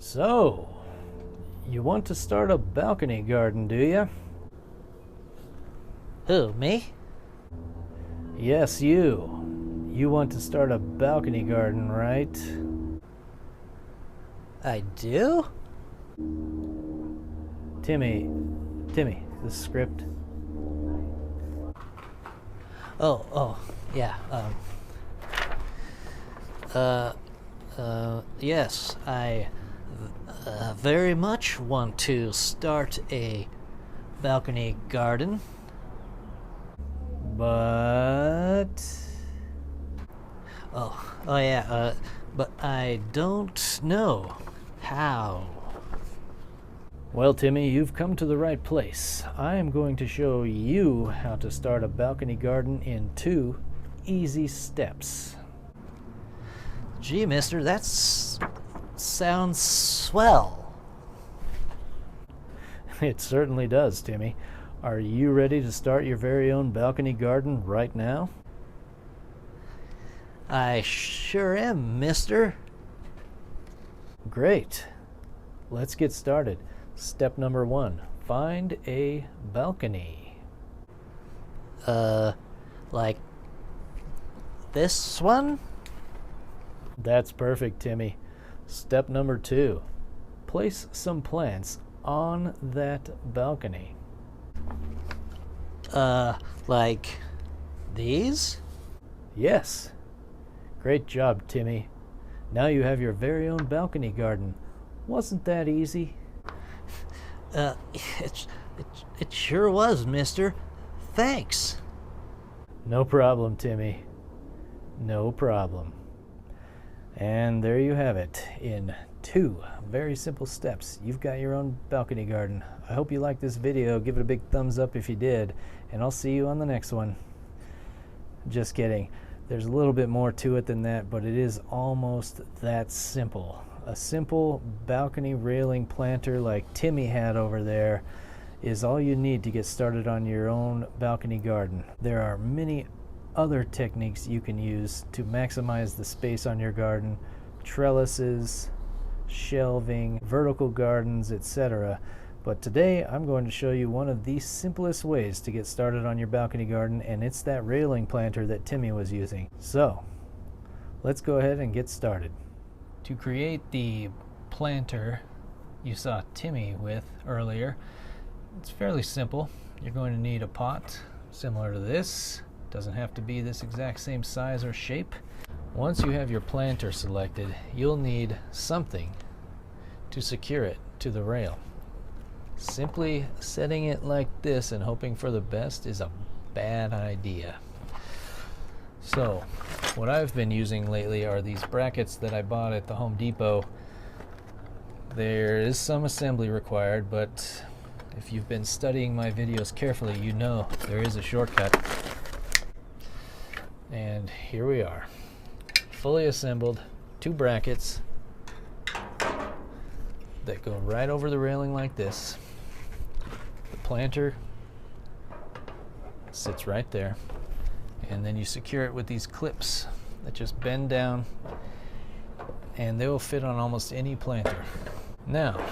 So, you want to start a balcony garden, do you? Who, me? Yes, you. You want to start a balcony garden, right? I do? Timmy, the script. Yeah, yes, I very much want to start a balcony garden. But But I don't know how. well, Timmy, you've come to the right place. I am going to show you how to start a balcony garden in 2 easy steps. Gee, mister, sounds swell. It certainly does, Timmy. Are you ready to start your very own balcony garden right now? I sure am, mister. Great. Let's get started. Step number 1, find a balcony. Like this one? That's perfect, Timmy. Step number 2, place some plants on that balcony. Like these? Yes. Great job, Timmy. Now you have your very own balcony garden. Wasn't that easy? It sure was, mister. Thanks. No problem, Timmy. No problem. And there you have it. In 2 very simple steps, you've got your own balcony garden. I hope you liked this video. Give it a big thumbs up if you did, and I'll see you on the next one. Just kidding. There's a little bit more to it than that, but it is almost that simple. A simple balcony railing planter like Timmy had over there is all you need to get started on your own balcony garden. There are many other techniques you can use to maximize the space on your garden: trellises, shelving, vertical gardens, etc. But today I'm going to show you one of the simplest ways to get started on your balcony garden, and it's that railing planter that Timmy was using. So let's go ahead and get started. To create the planter you saw Timmy with earlier, it's fairly simple. You're going to need a pot similar to this. Doesn't have to be this exact same size or shape. Once you have your planter selected, you'll need something to secure it to the rail. Simply setting it like this and hoping for the best is a bad idea. So what I've been using lately are these brackets that I bought at the Home Depot. There is some assembly required, but if you've been studying my videos carefully, you know there is a shortcut. And here we are, fully assembled, 2 brackets that go right over the railing like this. The planter sits right there, and then you secure it with these clips that just bend down, and they will fit on almost any planter. Now,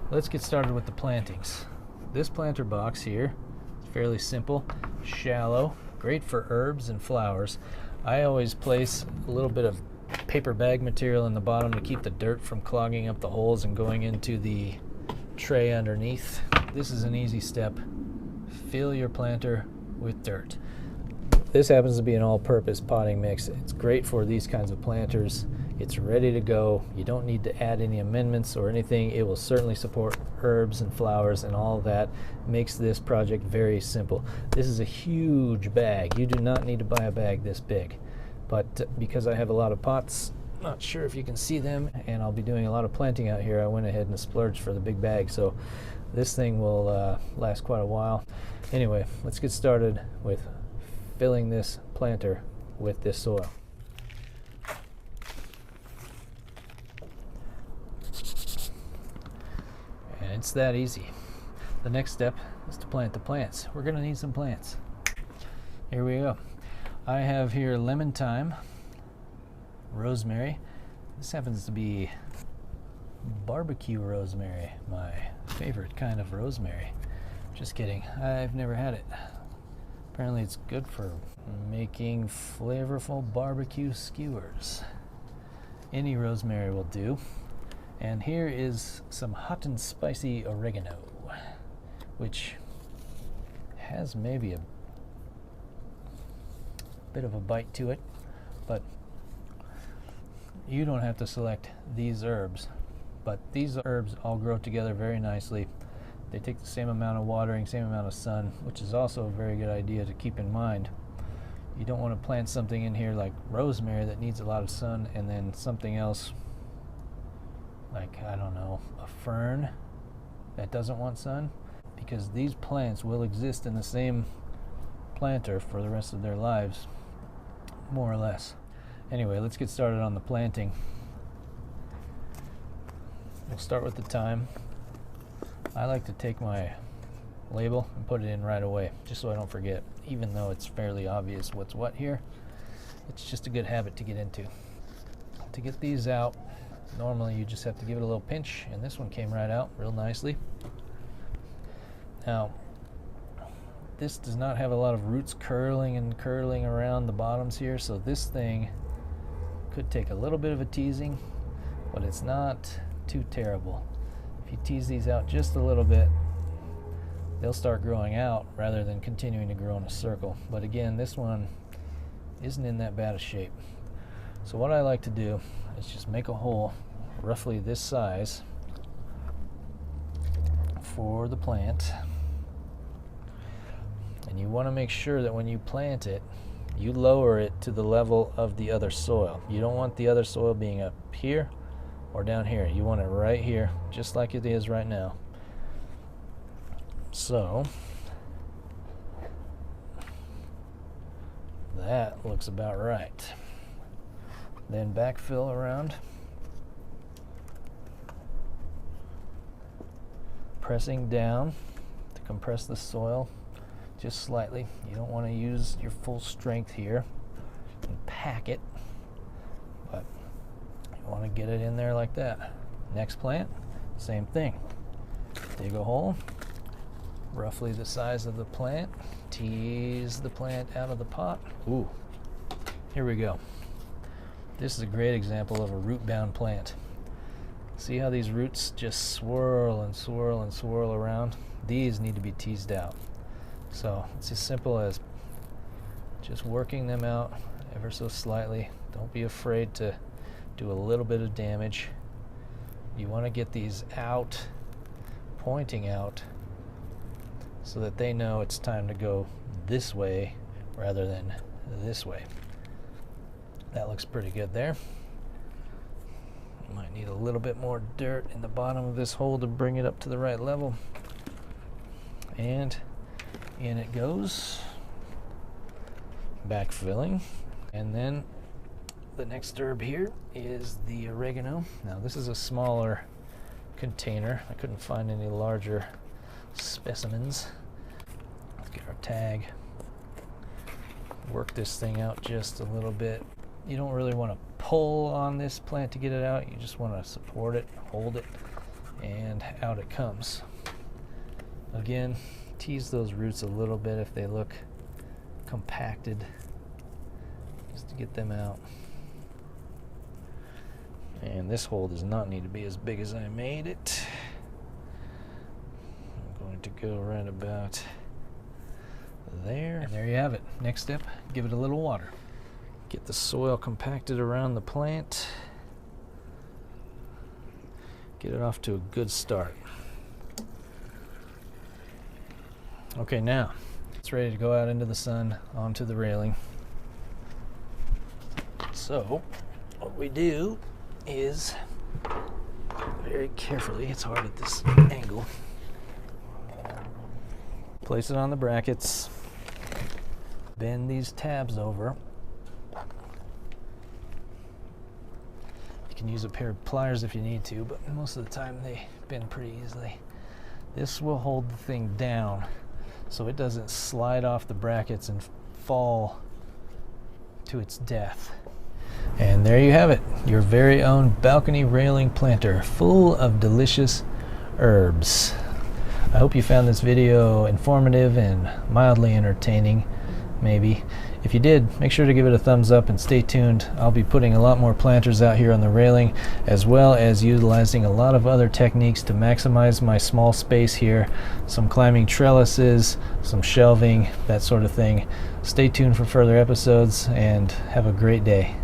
let's get started with the plantings. This planter box here is fairly simple, shallow, great for herbs and flowers. I always place a little bit of paper bag material in the bottom to keep the dirt from clogging up the holes and going into the tray underneath. This is an easy step. Fill your planter with dirt. This happens to be an all-purpose potting mix. It's great for these kinds of planters. It's ready to go. You don't need to add any amendments or anything. It will certainly support herbs and flowers, and all that makes this project very simple. This is a huge bag. You do not need to buy a bag this big. But because I have a lot of pots, not sure if you can see them, and I'll be doing a lot of planting out here, I went ahead and splurged for the big bag. So this thing will last quite a while. Anyway, let's get started with filling this planter with this soil. And it's that easy. The next step is to plant the plants. We're going to need some plants. Here we go. I have here lemon thyme, rosemary. This happens to be barbecue rosemary, my favorite kind of rosemary. Just kidding, I've never had it. Apparently it's good for making flavorful barbecue skewers. Any rosemary will do. And here is some hot and spicy oregano, which has maybe a bit of a bite to it, but you don't have to select these herbs. But these herbs all grow together very nicely. They take the same amount of watering, same amount of sun, which is also a very good idea to keep in mind. You don't want to plant something in here like rosemary that needs a lot of sun, and then something else like, I don't know, a fern that doesn't want sun, because these plants will exist in the same planter for the rest of their lives, more or less. Anyway, let's get started on the planting. We'll start with the thyme. I like to take my label and put it in right away, just so I don't forget, even though it's fairly obvious what's what here. It's just a good habit to get into. To get these out, normally you just have to give it a little pinch, and this one came right out real nicely. Now, this does not have a lot of roots curling and curling around the bottoms here, so this thing could take a little bit of a teasing, but it's not too terrible. If you tease these out just a little bit, they'll start growing out rather than continuing to grow in a circle. But again, this one isn't in that bad a shape. So what I like to do is just make a hole roughly this size for the plant. And you want to make sure that when you plant it, you lower it to the level of the other soil. You don't want the other soil being up here or down here. You want it right here, just like it is right now. So that looks about right. Then backfill around, pressing down to compress the soil just slightly. You don't want to use your full strength here and pack it, but you want to get it in there like that. Next plant, same thing. Dig a hole roughly the size of the plant, tease the plant out of the pot. Ooh, here we go. This is a great example of a root-bound plant. See how these roots just swirl and swirl and swirl around? These need to be teased out. So it's as simple as just working them out ever so slightly. Don't be afraid to do a little bit of damage. You want to get these out, pointing out, so that they know it's time to go this way rather than this way. That looks pretty good there. Might need a little bit more dirt in the bottom of this hole to bring it up to the right level. And in it goes. Backfilling. And then the next herb here is the oregano. Now this is a smaller container. I couldn't find any larger specimens. Let's get our tag. Work this thing out just a little bit. You don't really want to pull on this plant to get it out. You just want to support it, hold it, and out it comes. Again, tease those roots a little bit if they look compacted, just to get them out. And this hole does not need to be as big as I made it. I'm going to go right about there. And there you have it. Next step, give it a little water. Get the soil compacted around the plant. Get it off to a good start. Okay, now it's ready to go out into the sun, onto the railing. So what we do is, very carefully, it's hard at this angle, place it on the brackets, bend these tabs over. You can use a pair of pliers if you need to, but most of the time they bend pretty easily. This will hold the thing down so it doesn't slide off the brackets and fall to its death. And there you have it, your very own balcony railing planter full of delicious herbs. I hope you found this video informative and mildly entertaining, maybe. If you did, make sure to give it a thumbs up and stay tuned. I'll be putting a lot more planters out here on the railing, as well as utilizing a lot of other techniques to maximize my small space here. Some climbing trellises, some shelving, that sort of thing. Stay tuned for further episodes, and have a great day.